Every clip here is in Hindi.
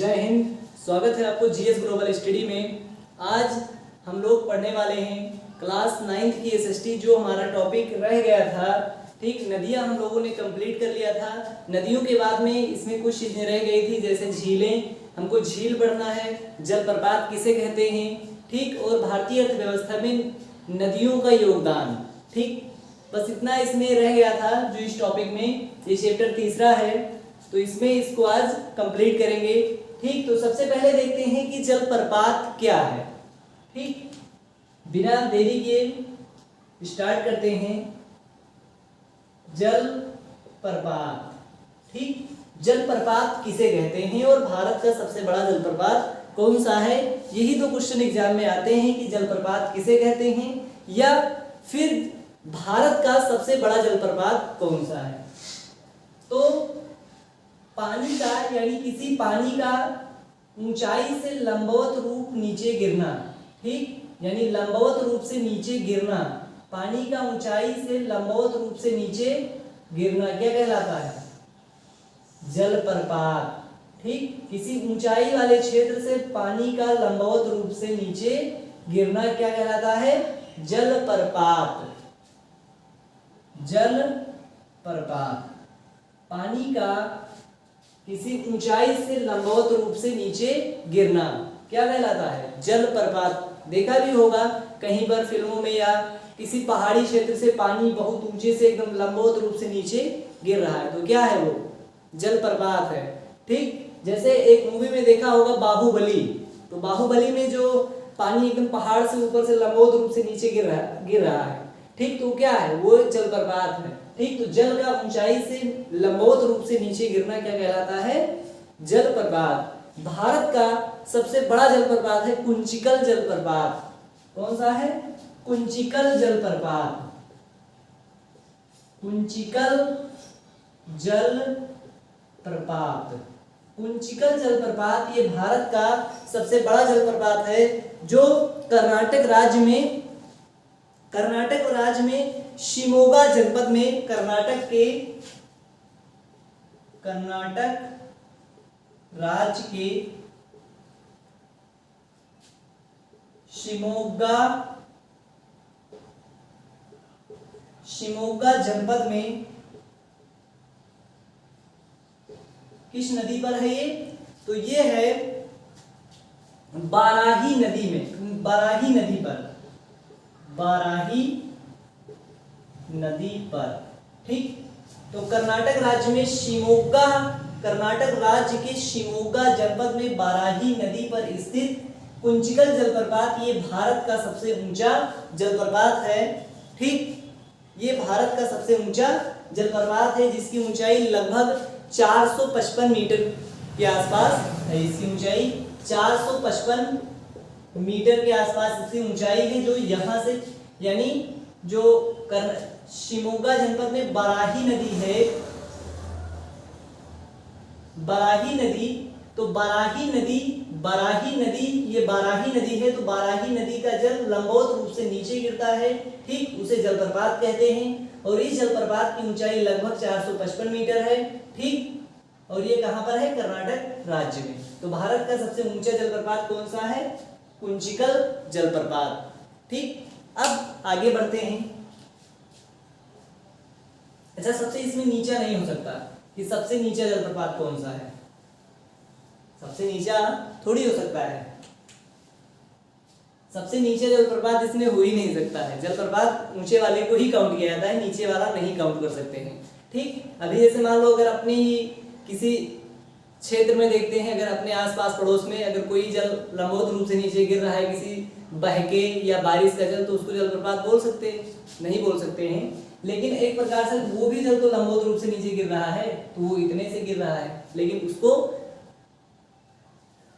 जय हिंद। स्वागत है आपको जीएस ग्लोबल स्टडी में। आज हम लोग पढ़ने वाले हैं क्लास 9th की एसएसटी, जो हमारा टॉपिक रह गया था। ठीक, नदियां हम लोगों ने कंप्लीट कर लिया था। नदियों के बाद में इसमें कुछ चीजें रह गई थी, जैसे झीलें, हमको झील पढ़ना है, जलप्रपात किसे कहते हैं, ठीक, और भारतीय अर्थव्यवस्था में नदियों का योगदान। ठीक, बस इतना इसमें रह गया था जो इस टॉपिक में। ये चैप्टर तीसरा है, तो इसमें इसको आज कंप्लीट करेंगे। ठीक, तो सबसे पहले देखते हैं कि जलप्रपात क्या है। ठीक, बिना देरी के स्टार्ट करते हैं। जलप्रपात, ठीक, जलप्रपात किसे कहते हैं और भारत का सबसे बड़ा जलप्रपात कौन सा है, यही तो क्वेश्चन एग्जाम में आते हैं कि जलप्रपात किसे कहते हैं, या फिर भारत का सबसे बड़ा जलप्रपात कौन सा है। तो पानी का, यानी किसी पानी का ऊंचाई से लंबवत रूप नीचे गिरना, ठीक, यानी लंबवत रूप से नीचे गिरना, पानी का ऊंचाई से लंबवत रूप से नीचे गिरना क्या कहलाता है, जलप्रपात। ठीक, किसी ऊंचाई वाले क्षेत्र से पानी का लंबवत रूप से नीचे गिरना क्या कहलाता है, जलप्रपात। जलप्रपात, पानी का किसी ऊंचाई से लंबवत रूप से नीचे गिरना क्या कहलाता है, जलप्रपात। देखा भी होगा कहीं पर फिल्मों में, या किसी पहाड़ी क्षेत्र से पानी बहुत ऊंचे से एकदम लंबवत रूप से नीचे गिर रहा है, तो क्या है वो, जलप्रपात है। ठीक, जैसे एक मूवी में देखा होगा बाहुबली, तो बाहुबली में जो पानी एकदम पहाड़ से ऊपर से लंबवत रूप से नीचे गिर रहा है, ठीक, तो क्या है वो जलप्रपात है। ठीक, तो जल का ऊंचाई से लंबवत रूप से नीचे गिरना क्या कहलाता है, जलप्रपात। भारत का सबसे बड़ा जलप्रपात है कुंचिकल जलप्रपात। कौन सा है, कुंचिकल जलप्रपात। कुंचिकल जलप्रपात, कुंचिकल जलप्रपात ये भारत का सबसे बड़ा जलप्रपात है, जो कर्नाटक राज्य में शिमोगा जनपद में, कर्नाटक राज्य के शिमोगा जनपद में किस नदी पर है ये, तो ये है बाराही नदी में, बाराही नदी पर। ठीक, तो कर्नाटक राज्य में कर्नाटक राज्य के शिमोगा जनपद में बाराही नदी पर स्थित कुंचिकल जलप्रपात ये भारत का सबसे ऊंचा जलप्रपात है। ठीक, ये भारत का सबसे ऊंचा जलप्रपात है, जिसकी ऊंचाई लगभग 455 मीटर के आसपास है। इसकी ऊंचाई 455 मीटर के आसपास इसकी ऊंचाई है, जो यहाँ से, यानी जो शिमोगा जनपद में बाराही नदी है, बाराही नदी, तो बाराही नदी ये बाराही नदी है, तो बाराही नदी का जल लंबवत रूप से नीचे गिरता है। ठीक, उसे जलप्रपात कहते हैं, और इस जलप्रपात की ऊंचाई लगभग 455 मीटर है। ठीक, और ये कहां पर है, कर्नाटक राज्य में। तो भारत का सबसे ऊंचा जलप्रपात कौन सा है, कुंचिकल जलप्रपात। ठीक, अब आगे बढ़ते हैं। अच्छा, सबसे इसमें नीचा नहीं हो सकता कि सबसे नीचा जलप्रपात कौन सा है, सबसे नीचा थोड़ी हो सकता है, सबसे नीचे जलप्रपात इसमें हो ही नहीं सकता है। जलप्रपात ऊंचे वाले को ही काउंट किया जाता है, नीचे वाला नहीं काउंट कर सकते हैं। ठीक, अभी जैसे मान लो अगर अपनी किसी क्षेत्र में देखते हैं, अगर अपने आसपास पड़ोस में अगर कोई जल लंबवत रूप से नीचे गिर रहा है, किसी बहके या बारिश का जल, तो उसको जलप्रपात बोल सकते हैं, नहीं बोल सकते हैं। लेकिन एक प्रकार से वो भी जल तो लंबवत रूप से नीचे गिर रहा है, तो वो इतने से गिर रहा है, लेकिन उसको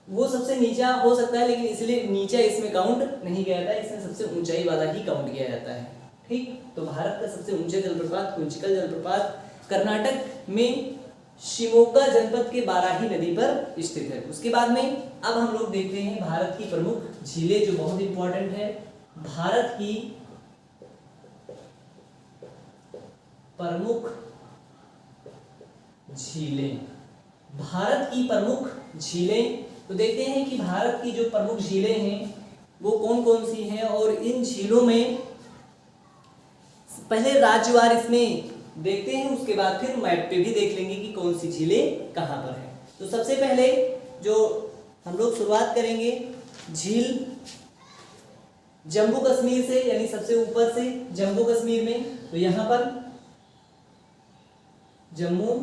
वो सबसे नीचा हो सकता है, लेकिन इसलिए नीचा इसमें काउंट नहीं किया जाता है, इसमें सबसे ऊंचाई वाला ही काउंट किया जाता है। ठीक, तो भारत का सबसे ऊंचा जलप्रपात कुंचिकल जलप्रपात कर्नाटक में शिमोगा जनपद के बाराही नदी पर स्थित है। उसके बाद में अब हम लोग देखते हैं भारत की प्रमुख झीलें, जो बहुत इंपॉर्टेंट है। भारत की प्रमुख झीलें, भारत की प्रमुख झीलें। तो देखते हैं कि भारत की जो प्रमुख झीलें हैं वो कौन कौन सी हैं, और इन झीलों में पहले राज्यवार इसमें देखते हैं, उसके बाद फिर मैप पे भी देख लेंगे कि कौन सी झीलें कहाँ पर हैं। तो सबसे पहले जो हम लोग शुरुआत करेंगे झील जम्मू कश्मीर से, यानी सबसे ऊपर से जम्मू कश्मीर में। तो यहाँ पर जम्मू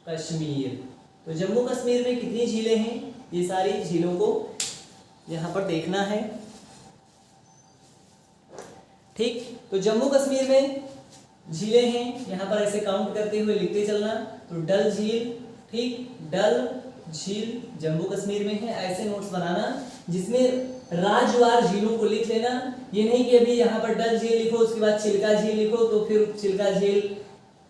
कश्मीर, तो जम्मू कश्मीर में कितनी झीलें हैं, ये सारी झीलों को यहाँ पर देखना है। ठीक, तो जम्मू कश्मीर में झीलें हैं, यहाँ पर ऐसे काउंट करते हुए लिखते चलना। तो डल झील, ठीक, डल झील जम्मू कश्मीर में है। ऐसे नोट्स बनाना जिसमें राज्यवार झीलों को लिख लेना। ये नहीं कि अभी यहाँ पर डल झील लिखो उसके बाद चिल्का झील लिखो, तो फिर चिल्का झील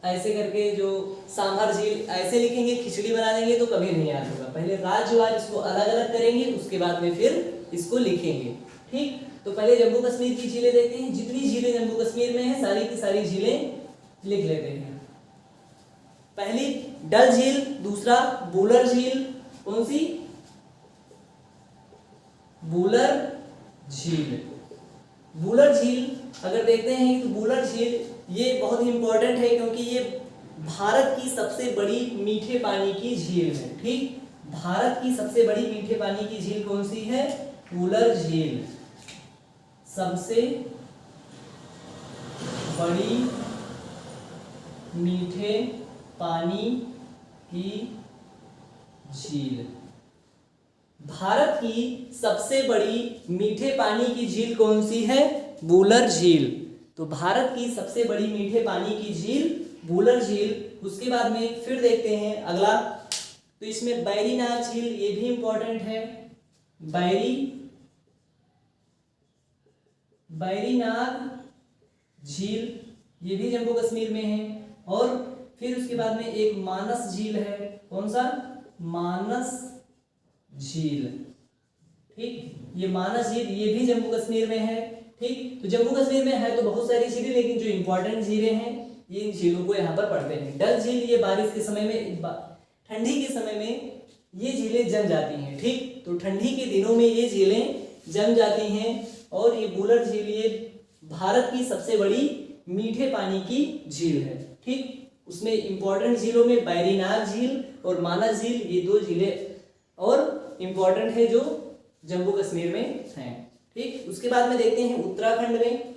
ऐसे करके जो सांभर झील ऐसे लिखेंगे, खिचड़ी बना देंगे तो कभी नहीं याद होगा। पहले राज्यवार इसको अलग अलग करेंगे, उसके बाद में फिर इसको लिखेंगे। ठीक, तो पहले जम्मू कश्मीर की झीलें देखते हैं। जितनी झीलें जम्मू कश्मीर में हैं सारी की सारी झीलें लिख लेते हैं। पहली डल झील, दूसरा बूलर झील, कौन सी, बूलर झील। बूलर झील अगर देखते हैं तो बूलर झील ये बहुत ही इंपॉर्टेंट है, क्योंकि ये भारत की सबसे बड़ी मीठे पानी की झील है। ठीक, भारत की सबसे बड़ी मीठे पानी की झील कौन सी है, बूलर झील, सबसे बड़ी मीठे पानी की झील। भारत की सबसे बड़ी मीठे पानी की झील कौन सी है, बूलर झील। तो भारत की सबसे बड़ी मीठे पानी की झील बूलर झील। उसके बाद में फिर देखते हैं अगला, तो इसमें बैरीनाग झील, ये भी इंपॉर्टेंट है। बैरीनाग झील ये भी जम्मू कश्मीर में है। और फिर उसके बाद में एक मानस झील है, कौन सा, मानस झील। ठीक, ये मानस झील ये भी जम्मू कश्मीर में है। ठीक, तो जम्मू कश्मीर में है तो बहुत सारी झीलें, लेकिन जो इंपॉर्टेंट झीलें हैं ये इन झीलों को यहाँ पर पढ़ते हैं। डल झील ये बारिश के समय में, ठंडी के समय में ये झीलें जम जाती हैं। ठीक, तो ठंडी के दिनों में ये झीलें जम जाती हैं। और ये बूलर झील ये भारत की सबसे बड़ी मीठे पानी की झील है। ठीक, उसमें इंपॉर्टेंट झीलों में बैरीनाग झील और मानस झील, ये दो झीलें और इंपॉर्टेंट है जो जम्मू कश्मीर में हैं। ठीक, उसके बाद में देखते हैं उत्तराखंड में।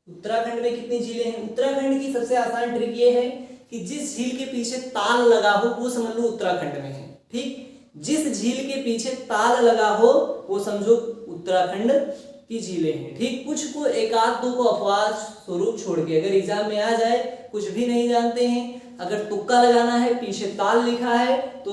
उत्तराखंड में कितनी झीलें हैं। उत्तराखंड की सबसे आसान ट्रिक ये है कि जिस झील के पीछे ताल लगा हो वो समझ लो उत्तराखंड में है। ठीक, जिस झील के पीछे ताल लगा हो वो समझो उत्तराखंड की झीलें हैं। ठीक, कुछ को एक आध दो को अपवाद स्वरूप छोड़ के, अगर एग्जाम में आ जाए कुछ भी नहीं जानते हैं, अगर तुक्का लगाना है पीछे ताल लिखा है तो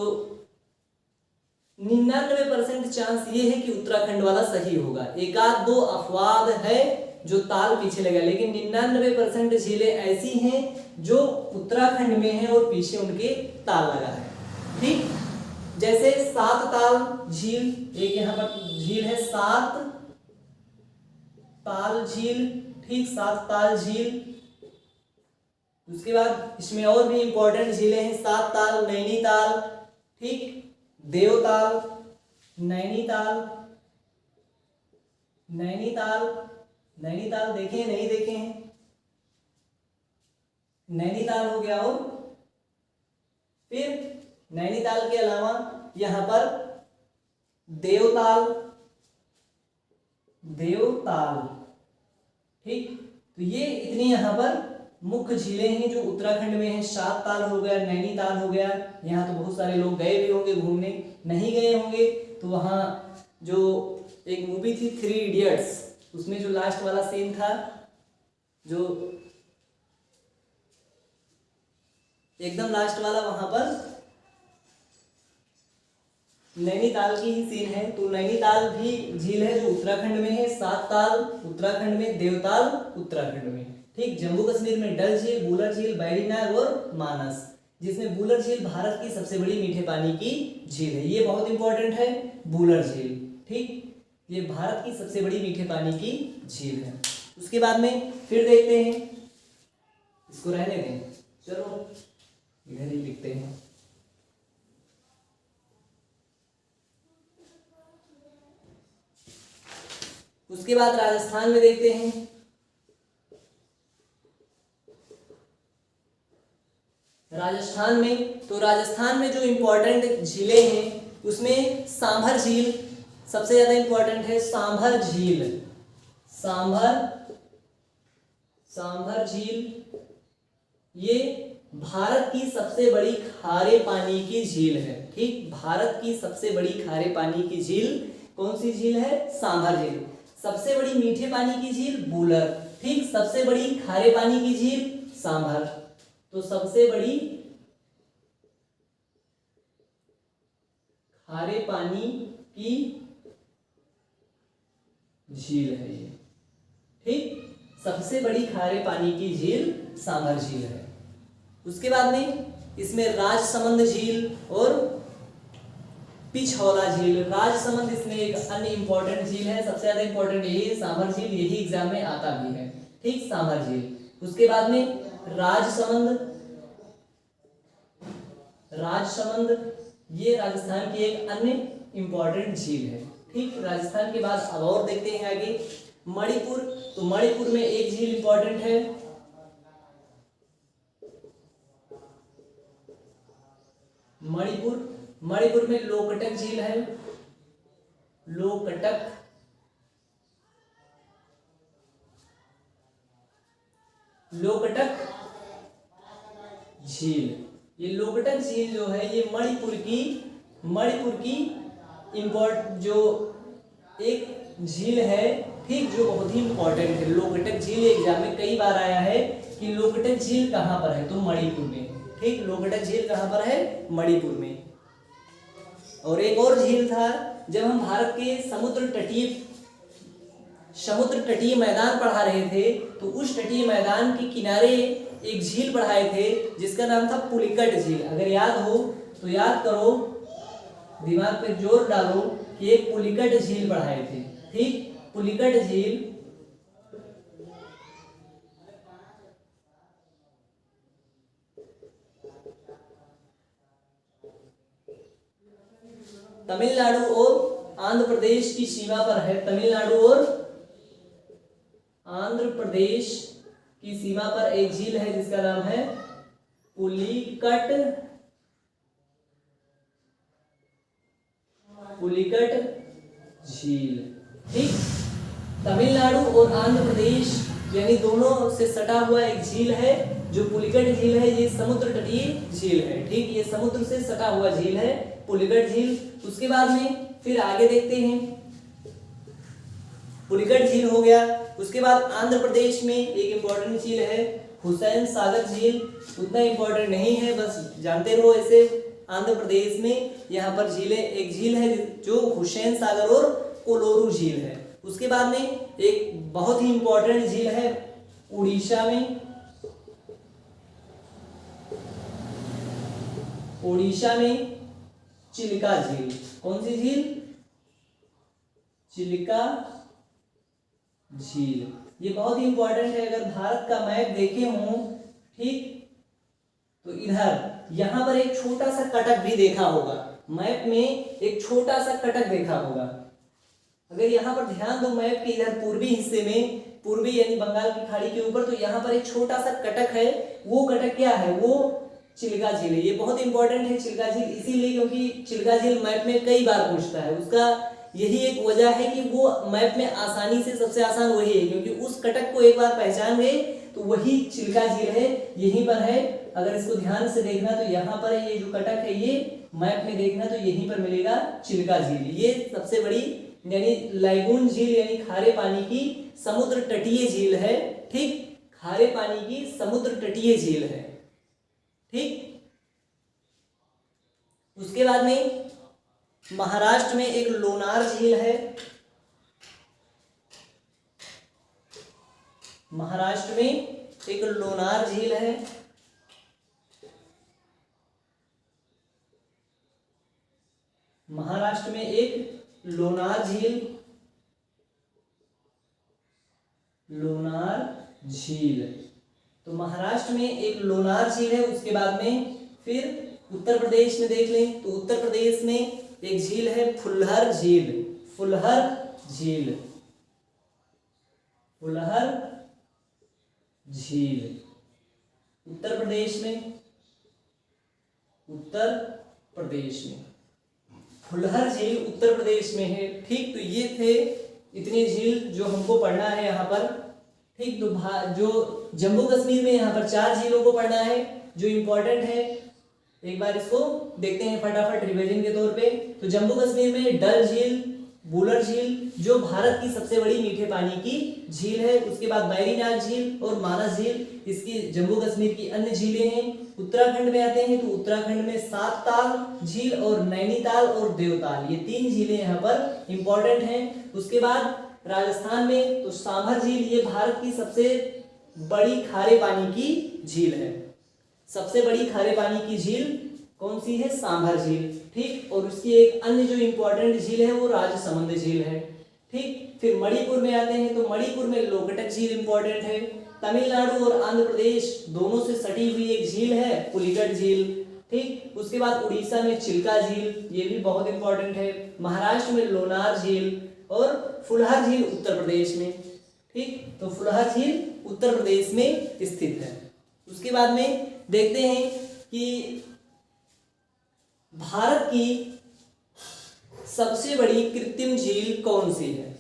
99% चांस ये है कि उत्तराखंड वाला सही होगा। एक आध दो अपवाद है जो ताल पीछे लगा, लेकिन 99% झीलें ऐसी हैं जो उत्तराखंड में हैं और पीछे उनके ताल लगा है। ठीक, जैसे सात ताल झील, एक यहाँ पर झील है सात ताल झील। ठीक, सात ताल झील। उसके बाद इसमें और भी इंपॉर्टेंट झीलें हैं, सात ताल, नैनीताल, ठीक, देवताल, नैनीताल। नैनीताल देखे नहीं देखे हैं, नैनीताल हो गया। और फिर नैनीताल के अलावा यहां पर देवताल, ठीक, तो ये इतनी यहां पर मुख्य झीलें हैं जो उत्तराखंड में हैं। सात ताल हो गया, नैनीताल हो गया। यहाँ तो बहुत सारे लोग गए भी होंगे घूमने, नहीं गए होंगे तो वहाँ जो एक मूवी थी 3 इडियट्स, उसमें जो लास्ट वाला सीन था, जो एकदम लास्ट वाला, वहां पर नैनीताल की ही सीन है। तो नैनीताल भी झील है जो उत्तराखंड में है। सात ताल उत्तराखंड में, देवताल उत्तराखंड में। ठीक, जम्मू कश्मीर में डल झील, बूलर झील, बैरीनाग और मानस, जिसमें बूलर झील भारत की सबसे बड़ी मीठे पानी की झील है। ये बहुत इंपॉर्टेंट है, बूलर झील। ठीक, ये भारत की सबसे बड़ी मीठे पानी की झील है। उसके बाद में फिर देखते हैं इसको रहने दें, चलो इधर ही लिखते हैं। उसके बाद राजस्थान में देखते हैं। राजस्थान में, तो राजस्थान में जो इम्पोर्टेंट झीलें हैं उसमें सांभर झील सबसे ज्यादा इम्पोर्टेंट है। सांभर झील, सांभर झील ये भारत की सबसे बड़ी खारे पानी की झील है। ठीक, भारत की सबसे बड़ी खारे पानी की झील कौन सी झील है? सांभर झील। सबसे बड़ी मीठे पानी की झील बूलर। ठीक, सबसे बड़ी खारे पानी की झील सांभर। तो सबसे बड़ी खारे पानी की झील है ये। ठीक, सबसे बड़ी खारे पानी की झील सांभर झील है। उसके बाद में इसमें राजसमंद झील और पिछौला झील। राजसमंद इसमें एक अन्य इंपॉर्टेंट झील है, सबसे ज्यादा इंपॉर्टेंट यही है। सांभर झील यही एग्जाम में आता भी है। ठीक, सांभर झील। उसके बाद में राजसमंद ये राजस्थान की एक अन्य इंपॉर्टेंट झील है। ठीक, राजस्थान के बाद अब और देखते हैं आगे मणिपुर। तो मणिपुर में एक झील इंपॉर्टेंट है, मणिपुर में लोकटक झील है। लोकटक झील, ये लोकटक झील जो है ये मणिपुर की जो एक झील है। ठीक, जो बहुत ही इंपॉर्टेंट है। लोकटक झील एग्जाम में कई बार आया है कि लोकटक झील कहाँ पर है, तो मणिपुर में। ठीक, लोकटक झील कहाँ पर है? मणिपुर में। और एक और झील था, जब हम भारत के समुद्र तटीय मैदान पढ़ा रहे थे तो उस तटीय मैदान के किनारे एक झील पढ़ाए थे जिसका नाम था पुलिकट झील। अगर याद हो तो याद करो, दिमाग पे जोर डालो कि एक पुलिकट झील पढ़ाए थे। ठीक, पुलिकट झील तमिलनाडु और आंध्र प्रदेश की सीमा पर है। तमिलनाडु और आंध्र प्रदेश की सीमा पर एक झील है जिसका नाम है पुलिकट झील। ठीक, तमिलनाडु और आंध्र प्रदेश यानी दोनों से सटा हुआ एक झील है जो पुलिकट झील है। ये समुद्र तटीय झील है। ठीक, ये समुद्र से सटा हुआ झील है पुलिकट झील। उसके बाद में फिर आगे देखते हैं, पुलिकट झील हो गया। उसके बाद आंध्र प्रदेश में एक इंपॉर्टेंट झील है हुसैन सागर झील। उतना इंपॉर्टेंट नहीं है, बस जानते रहो ऐसे। आंध्र प्रदेश में यहाँ पर एक झील है जो हुसैन सागर और कोलोरू झील है। उसके बाद में एक बहुत ही इंपॉर्टेंट झील है उड़ीसा में चिल्का झील। कौन सी झील? चिल्का झील। ये बहुत ही इंपॉर्टेंट है। अगर भारत का मैप देखे हो, ठीक, तो इधर यहां पर एक छोटा सा कटक भी देखा होगा। मैप में एक छोटा सा कटक देखा होगा। अगर यहाँ पर ध्यान दो मैप के इधर पूर्वी हिस्से में, पूर्वी यानी बंगाल की खाड़ी के ऊपर, तो यहाँ पर एक छोटा सा कटक है। वो कटक क्या है? वो चिल्का झील है। ये बहुत इंपॉर्टेंट है चिल्का झील, इसीलिए क्योंकि चिल्का झील मैप में कई बार पूछता है। उसका यही एक वजह है कि वो मैप में आसानी से, सबसे आसान वही है, क्योंकि उस कटक को एक बार पहचान गए तो वही चिल्का झील है, यहीं पर है। अगर इसको ध्यान से देखना तो यहाँ पर ये जो कटक है ये मैप में देखना तो यहीं पर मिलेगा चिल्का झील। ये सबसे बड़ी यानी लैगून झील यानी खारे पानी की समुद्र तटीय झील है। ठीक, खारे पानी की समुद्र तटीय झील है। ठीक, उसके बाद में महाराष्ट्र में एक लोनार झील है। महाराष्ट्र में एक लोनार झील है। महाराष्ट्र में एक लोनार झील तो महाराष्ट्र में एक लोनार झील है, उसके बाद में फिर उत्तर प्रदेश में देख लें तो उत्तर प्रदेश में एक झील है फुल्हर झील, फुल्हर झील, फुल्हर झील उत्तर प्रदेश में, उत्तर प्रदेश में फुल्हर झील उत्तर प्रदेश में है। ठीक, तो ये थे इतने झील जो हमको पढ़ना है यहाँ पर। ठीक, तो जो जम्मू कश्मीर में यहाँ पर 4 झीलों को पढ़ना है जो इम्पोर्टेंट है। एक बार इसको देखते हैं फटाफट रिवीजन के तौर पे। तो जम्मू कश्मीर में डल झील, बुलर झील जो भारत की सबसे बड़ी मीठे पानी की झील है। उसके बाद बैरीनाथ झील और मानस झील इसकी जम्मू कश्मीर की अन्य झीलें हैं। उत्तराखंड में आते हैं तो उत्तराखंड में सातताल झील और नैनीताल और देवताल, ये 3 झीलें यहाँ पर इंपॉर्टेंट हैं। उसके बाद राजस्थान में तो सांभर झील, ये भारत की सबसे बड़ी खारे पानी की झील है। सबसे बड़ी खारे पानी की झील कौन सी है? सांभर झील। ठीक, और उसकी एक अन्य जो इंपॉर्टेंट झील है वो राजसमंद झील है। ठीक, फिर मणिपुर में आते हैं तो मणिपुर में लोकटक झील इंपॉर्टेंट है। तमिलनाडु और आंध्र प्रदेश दोनों से सटी हुई एक झील है पुलिकट झील। ठीक, उसके बाद उड़ीसा में चिल्का झील, ये भी बहुत इंपॉर्टेंट है। महाराष्ट्र में लोनार झील और फुल्हर झील उत्तर प्रदेश में। ठीक, तो फुल्हर झील उत्तर प्रदेश में स्थित है। उसके बाद में देखते हैं कि भारत की सबसे बड़ी कृत्रिम झील कौन सी है?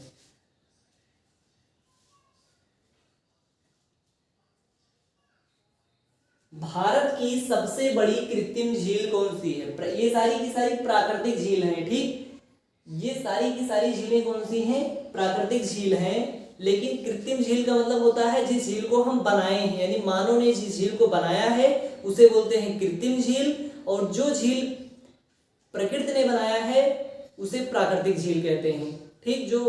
भारत की सबसे बड़ी कृत्रिम झील कौन सी है? ये सारी की सारी प्राकृतिक झील हैं। ठीक, ये सारी की सारी झीलें कौन सी हैं? प्राकृतिक झील हैं। लेकिन कृत्रिम झील का मतलब होता है जिस झील को हम बनाए हैं, यानी मानव ने जिस झील को बनाया है उसे बोलते हैं कृत्रिम झील। और जो झील प्रकृति ने बनाया है उसे प्राकृतिक झील कहते हैं। ठीक, जो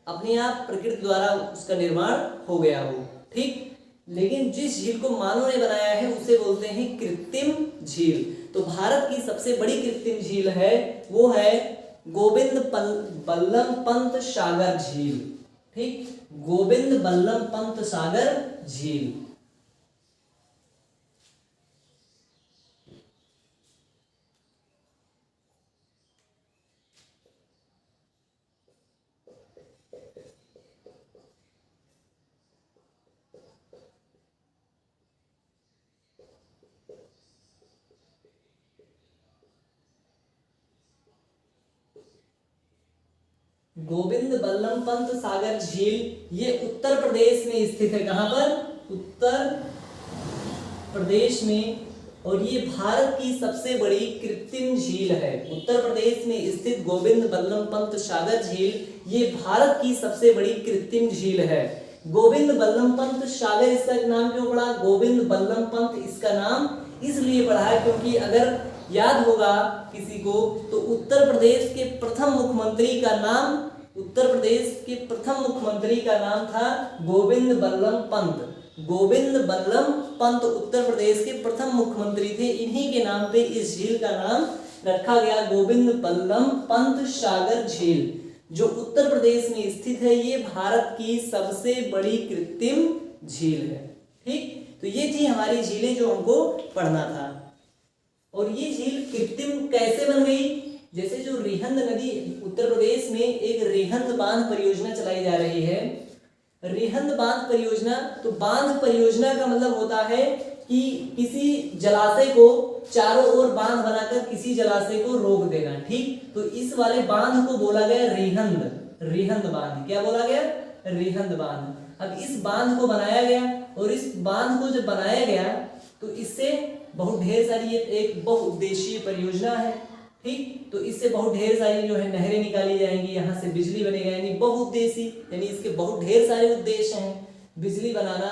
अपने आप प्रकृति द्वारा उसका निर्माण हो गया हो। ठीक, लेकिन जिस झील को मानव ने बनाया है उसे बोलते हैं कृत्रिम झील। तो भारत की सबसे बड़ी कृत्रिम झील है वो है गोविंद बल्लभ पंत सागर झील। ठीक, गोविंद बल्लभ पंत सागर झील। गोविंद बल्लभ पंत सागर झील ये उत्तर प्रदेश में स्थित है। कहां पर? उत्तर प्रदेश में। और ये भारत की सबसे बड़ी कृत्रिम झील है। उत्तर प्रदेश में स्थित गोविंद बल्लभ पंत सागर झील ये भारत की सबसे बड़ी कृत्रिम झील है। गोविंद बल्लभ पंत सागर इसका नाम क्यों पड़ा? गोविंद बल्लभ पंत इसका नाम इसलिए पड़ा है क्योंकि अगर याद होगा किसी को तो उत्तर प्रदेश के प्रथम मुख्यमंत्री का नाम, उत्तर प्रदेश के प्रथम मुख्यमंत्री का नाम था गोविंद बल्लभ पंत। गोविंद बल्लभ पंत उत्तर प्रदेश के प्रथम मुख्यमंत्री थे। इन्हीं के नाम पे इस झील का नाम रखा गया गोविंद बल्लभ पंत सागर झील, जो उत्तर प्रदेश में स्थित है। ये भारत की सबसे बड़ी कृत्रिम झील है। ठीक, तो ये थी हमारी झीलें जो हमको पढ़ना था। और ये झील कृत्रिम कैसे बन गई? जैसे जो रिहंद नदी, उत्तर प्रदेश में एक रिहंद बांध परियोजना चलाई जा रही है। रिहंद बांध परियोजना, तो बांध परियोजना का मतलब होता है कि किसी जलाशय को चारों ओर बांध बनाकर किसी जलाशय को रोक देना। ठीक, तो इस वाले बांध को बोला गया रिहंद, रिहंद बांध। क्या बोला गया? रिहंद बांध। अब इस बांध को बनाया गया और इस बांध को जब बनाया गया तो इससे बहुत ढेर सारी एक बहुउद्देशीय परियोजना है। ठीक, तो इससे बहुत ढेर सारी जो है नहरें निकाली जाएंगी, यहाँ से बिजली बनेगा, यानी बहुउद्देशीय, यानी इसके बहुत ढेर सारे उद्देश्य हैं। बिजली बनाना,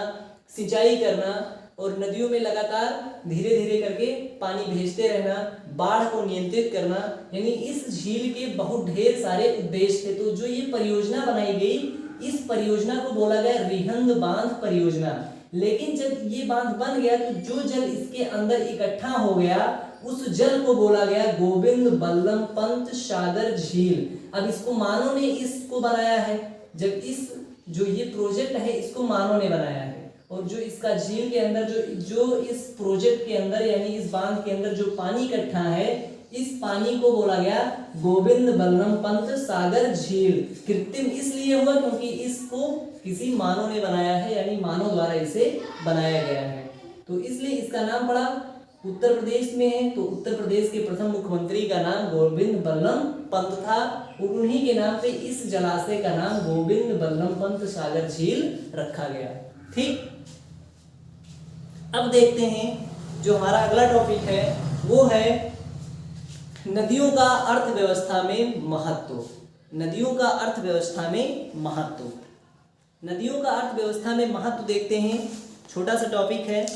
सिंचाई करना और नदियों में लगातार धीरे धीरे करके पानी भेजते रहना, बाढ़ को नियंत्रित करना, यानी इस झील के बहुत ढेर सारे उद्देश्य थे। तो जो ये परियोजना बनाई गई, इस परियोजना को बोला गया रिहंद बांध परियोजना। लेकिन जब ये बांध बन गया तो जो जल इसके अंदर इकट्ठा हो गया उस जल को बोला गया गोविंद बल्लभ पंत सागर झील। अब इसको मानव ने इसको बनाया है। जब इस जो ये प्रोजेक्ट है इसको मानव ने बनाया है और जो इसका झील के अंदर जो इस प्रोजेक्ट के अंदर यानी इस बांध के अंदर जो पानी इकट्ठा है, इस पानी को बोला गया गोविंद बल्लभ पंत सागर झील। कृत्रिम इसलिए हुआ क्योंकि इसको किसी मानव ने बनाया है, यानी मानव द्वारा इसे बनाया गया है, तो इसलिए इसका नाम पड़ा। उत्तर प्रदेश में है तो उत्तर प्रदेश के प्रथम मुख्यमंत्री का नाम गोविंद बल्लभ पंत था, और उन्हीं के नाम पे इस जलाशय का नाम गोविंद बल्लभ पंत सागर झील रखा गया। ठीक, अब देखते हैं जो हमारा अगला टॉपिक है वो है नदियों का अर्थव्यवस्था में महत्व। नदियों का अर्थव्यवस्था में महत्व, नदियों का अर्थव्यवस्था में महत्व देखते हैं। छोटा सा टॉपिक है।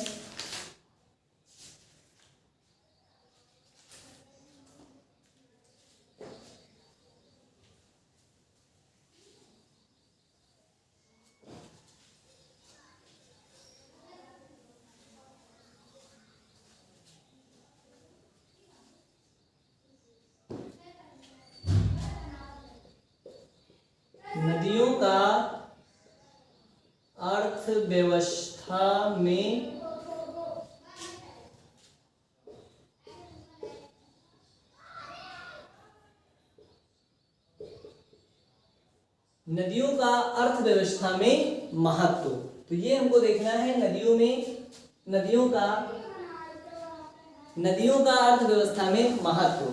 नदियों का अर्थव्यवस्था में नदियों का अर्थव्यवस्था में महत्व, तो ये हमको देखना है नदियों का अर्थव्यवस्था में महत्व,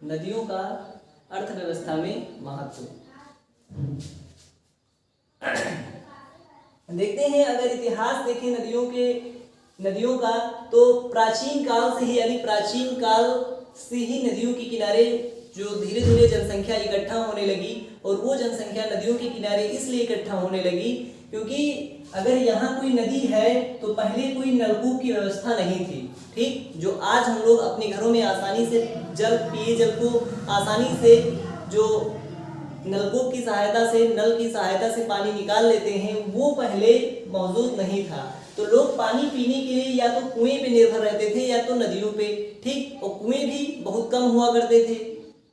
नदियों का अर्थव्यवस्था में महत्व। देखते हैं, अगर इतिहास देखें नदियों का, तो प्राचीन काल से ही नदियों के किनारे जो धीरे धीरे जनसंख्या इकट्ठा होने लगी, और वो जनसंख्या नदियों के किनारे इसलिए इकट्ठा होने लगी क्योंकि अगर यहाँ कोई नदी है तो पहले कोई नलकूप की व्यवस्था नहीं थी। ठीक, जो आज हम लोग अपने घरों में आसानी से पेय जल को आसानी से जो नलकूप की सहायता से, नल की सहायता से पानी निकाल लेते हैं, वो पहले मौजूद नहीं था। तो लोग पानी पीने के लिए या तो कुएं पे निर्भर रहते थे या तो नदियों पे। ठीक, और कुएं भी बहुत कम हुआ करते थे,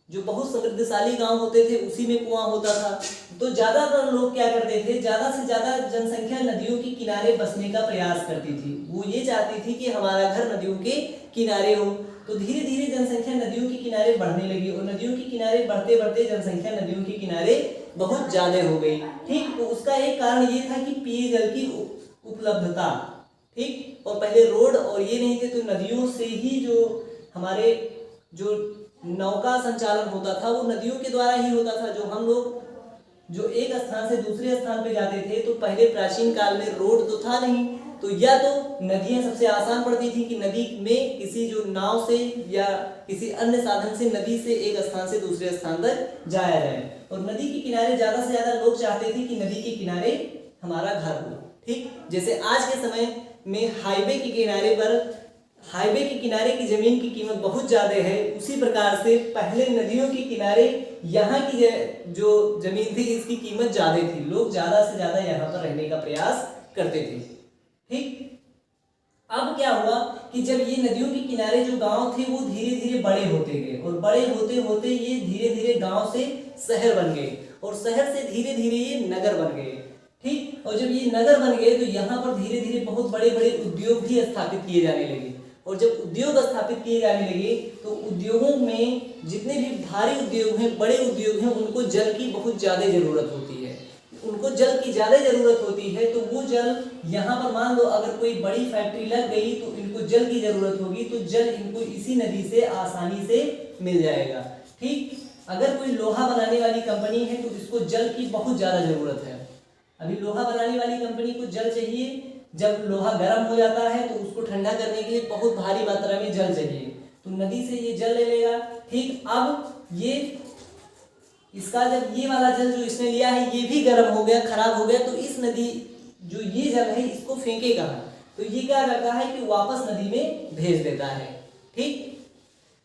जो बहुत समृद्धशाली गांव होते थे उसी में कुआं होता था। तो ज्यादातर लोग क्या करते थे, ज्यादा से ज्यादा जनसंख्या नदियों के किनारे बसने का प्रयास करती थी। वो ये चाहती थी कि हमारा घर नदियों के किनारे हो। तो धीरे धीरे जनसंख्या नदियों के किनारे बढ़ने लगी, और नदियों के किनारे बढ़ते बढ़ते जनसंख्या नदियों के किनारे बहुत ज्यादा हो गई। ठीक, तो उसका एक कारण ये था कि पेयजल की उपलब्धता। ठीक, और पहले रोड और ये नहीं थे, तो नदियों से ही जो हमारे जो नौका संचालन होता था वो नदियों के द्वारा ही होता था। जो हम लोग जो एक स्थान से दूसरे स्थान पे जाते थे, तो पहले प्राचीन काल में रोड तो था नहीं, तो या तो नदियां सबसे आसान पड़ती थी कि नदी में किसी जो नाव से या किसी अन्य साधन से नदी से एक स्थान से दूसरे स्थान तक जाया जाए। और नदी के किनारे ज्यादा से ज्यादा लोग चाहते थे कि नदी के किनारे हमारा घर हो। ठीक, जैसे आज के समय में हाईवे के किनारे की जमीन की कीमत बहुत ज्यादा है, उसी प्रकार से पहले नदियों के किनारे यहाँ की जो जमीन थी इसकी कीमत ज्यादा थी। लोग ज्यादा से ज्यादा यहाँ पर रहने का प्रयास करते थे। ठीक, अब क्या हुआ कि जब ये नदियों के किनारे जो गांव थे वो धीरे धीरे बड़े होते गए, और बड़े होते होते ये धीरे धीरे गांव से शहर बन गए, और शहर से धीरे धीरे ये नगर बन गए। ठीक, और जब ये नगर बन गए तो यहाँ पर धीरे धीरे बहुत बड़े बड़े उद्योग भी स्थापित किए जाने लगे। और जब उद्योग स्थापित किए जाने लगे तो उद्योगों में जितने भी भारी उद्योग हैं, बड़े उद्योग हैं, उनको जल की बहुत ज्यादा जरूरत होती है। उनको जल की ज्यादा जरूरत होती है, तो वो जल यहाँ पर मान लो अगर कोई बड़ी फैक्ट्री लग गई तो इनको जल की जरूरत होगी, तो जल इनको इसी नदी से आसानी से मिल जाएगा। ठीक, अगर कोई लोहा बनाने वाली कंपनी है तो इसको जल की बहुत ज्यादा जरूरत है। अभी लोहा बनाने वाली कंपनी को जल चाहिए, जब लोहा गर्म हो जाता है तो उसको ठंडा करने के लिए बहुत भारी मात्रा में जल चाहिए, तो नदी से ये जल ले लेगा। ठीक, अब ये इसका जब ये वाला जल जो इसने लिया है ये भी गर्म हो गया, खराब हो गया, तो इस नदी जो ये जल है इसको फेंकेगा, तो ये क्या करता है कि वापस नदी में भेज देता है। ठीक,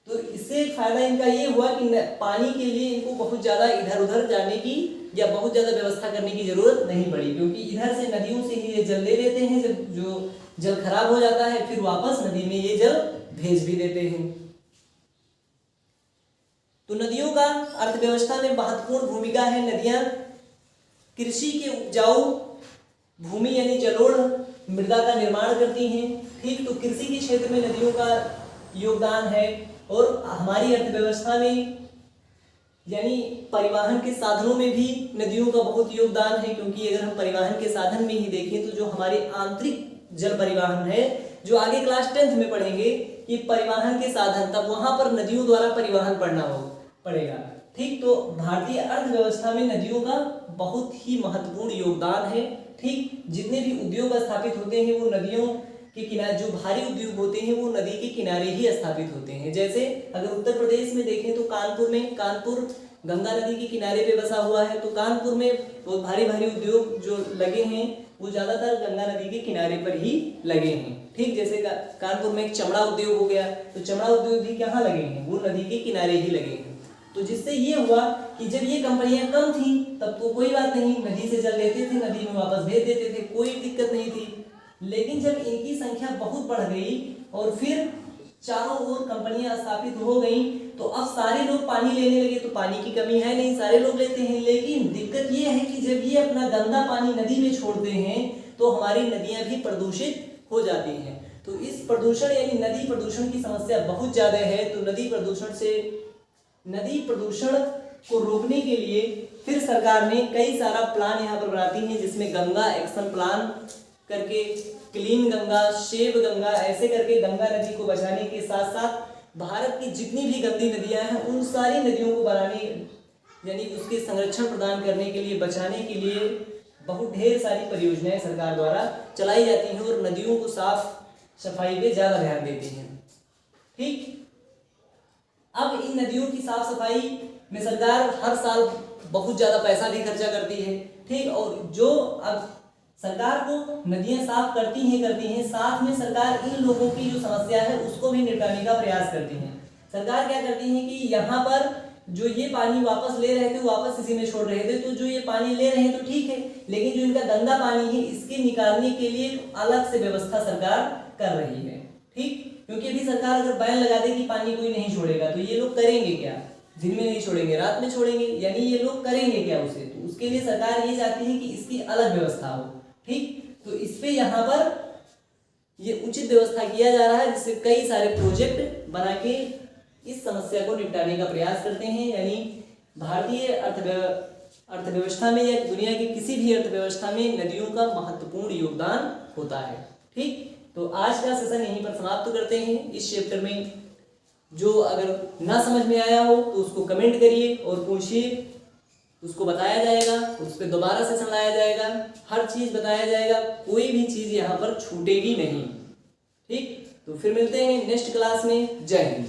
तो इससे एक फायदा इनका ये हुआ कि पानी के लिए इनको बहुत ज्यादा इधर उधर जाने की या बहुत ज्यादा व्यवस्था करने की जरूरत नहीं पड़ी, क्योंकि इधर से नदियों से ही ये जल ले लेते हैं। जब जो जल खराब हो जाता है फिर वापस नदी में ये जल भेज भी देते हैं। तो नदियों का अर्थव्यवस्था में महत्वपूर्ण भूमिका है। नदियां कृषि के उपजाऊ भूमि यानी जलोढ़ मृदा का निर्माण करती हैं। ठीक, तो कृषि के क्षेत्र में नदियों का योगदान है, और हमारी अर्थव्यवस्था में यानी परिवहन के साधनों में भी नदियों का बहुत योगदान है, क्योंकि अगर हम परिवहन के साधन में ही देखें तो जो हमारे आंतरिक जल परिवहन है, जो आगे क्लास 10th में पढ़ेंगे कि परिवहन के साधन, तब वहां पर नदियों द्वारा परिवहन पड़ेगा। ठीक, तो भारतीय अर्थव्यवस्था में नदियों का बहुत ही महत्वपूर्ण योगदान है। ठीक, जितने भी उद्योग स्थापित होते हैं वो नदियों के किनारे, जो भारी उद्योग होते हैं वो नदी के किनारे ही स्थापित होते हैं। जैसे अगर उत्तर प्रदेश में देखें तो कानपुर गंगा नदी के किनारे पे बसा हुआ है, तो कानपुर में बहुत भारी भारी उद्योग जो लगे हैं वो ज्यादातर गंगा नदी के किनारे पर ही लगे हैं। ठीक, जैसे कानपुर में एक चमड़ा उद्योग हो गया, तो चमड़ा उद्योग भी कहाँ लगे हैं, वो नदी के किनारे ही लगे हैं। तो जिससे ये हुआ कि जब ये कंपनियां कम थी तब तो कोई बात नहीं, नदी से जल लेते थे, नदी में वापस भेज देते थे, कोई दिक्कत नहीं थी। लेकिन जब इनकी संख्या बहुत बढ़ गई और फिर चारों ओर कंपनियां स्थापित हो गई, तो अब सारे लोग पानी लेने लगे, तो पानी की कमी है नहीं, सारे लोग लेते हैं। लेकिन दिक्कत ये है कि जब ये अपना गंदा पानी नदी में छोड़ते हैं तो हमारी नदियां भी प्रदूषित हो जाती हैं। तो इस प्रदूषण यानी नदी प्रदूषण की समस्या बहुत ज्यादा है। तो नदी प्रदूषण को रोकने के लिए फिर सरकार ने कई सारा प्लान यहाँ पर बनाती है, जिसमें गंगा एक्शन प्लान करके, क्लीन गंगा, सेव गंगा, ऐसे करके गंगा नदी को बचाने के साथ साथ भारत की जितनी भी गंदी नदियां हैं उन सारी नदियों को बनाने यानी उसके संरक्षण प्रदान करने के लिए, बचाने के लिए बहुत ढेर सारी परियोजनाएं सरकार द्वारा चलाई जाती हैं और नदियों को साफ सफाई पे ज्यादा ध्यान देती हैं। ठीक, अब इन नदियों की साफ सफाई में सरकार हर साल बहुत ज्यादा पैसा भी खर्चा करती है। ठीक, और जो अब सरकार को नदियां साफ करती हैं, साथ में सरकार इन लोगों की जो समस्या है उसको भी निपटाने का प्रयास करती है। सरकार क्या करती है कि यहाँ पर जो ये पानी वापस ले रहे थे वापस इसी में छोड़ रहे थे, तो जो ये पानी ले रहे हैं तो ठीक है, लेकिन जो इनका गंदा पानी है इसके निकालने के लिए अलग से व्यवस्था सरकार कर रही है। ठीक, क्योंकि अभी सरकार अगर बैन लगा दे कि पानी कोई नहीं छोड़ेगा तो ये लोग करेंगे क्या, दिन में नहीं छोड़ेंगे, रात में छोड़ेंगे, यानी ये लोग करेंगे क्या उसे। तो उसके लिए सरकार ये चाहती है कि इसकी अलग व्यवस्था हो। ठीक, तो इस पे यहाँ पर ये उचित व्यवस्था किया जा रहा है, जिससे कई सारे प्रोजेक्ट बना के इस समस्या को निपटाने का प्रयास करते हैं। यानी भारतीय अर्थव्यवस्था में या दुनिया की किसी भी अर्थव्यवस्था में नदियों का महत्वपूर्ण योगदान होता है। ठीक, तो आज का सेशन यहीं पर समाप्त करते हैं। इस चैप्टर में जो अगर ना समझ में आया हो तो उसको कमेंट करिए और पूछिए, उसको बताया जाएगा, उस पर दोबारा सेशन लाया जाएगा, हर चीज बताया जाएगा, कोई भी चीज यहाँ पर छूटेगी नहीं। ठीक, तो फिर मिलते हैं नेक्स्ट क्लास में। जय हिंद।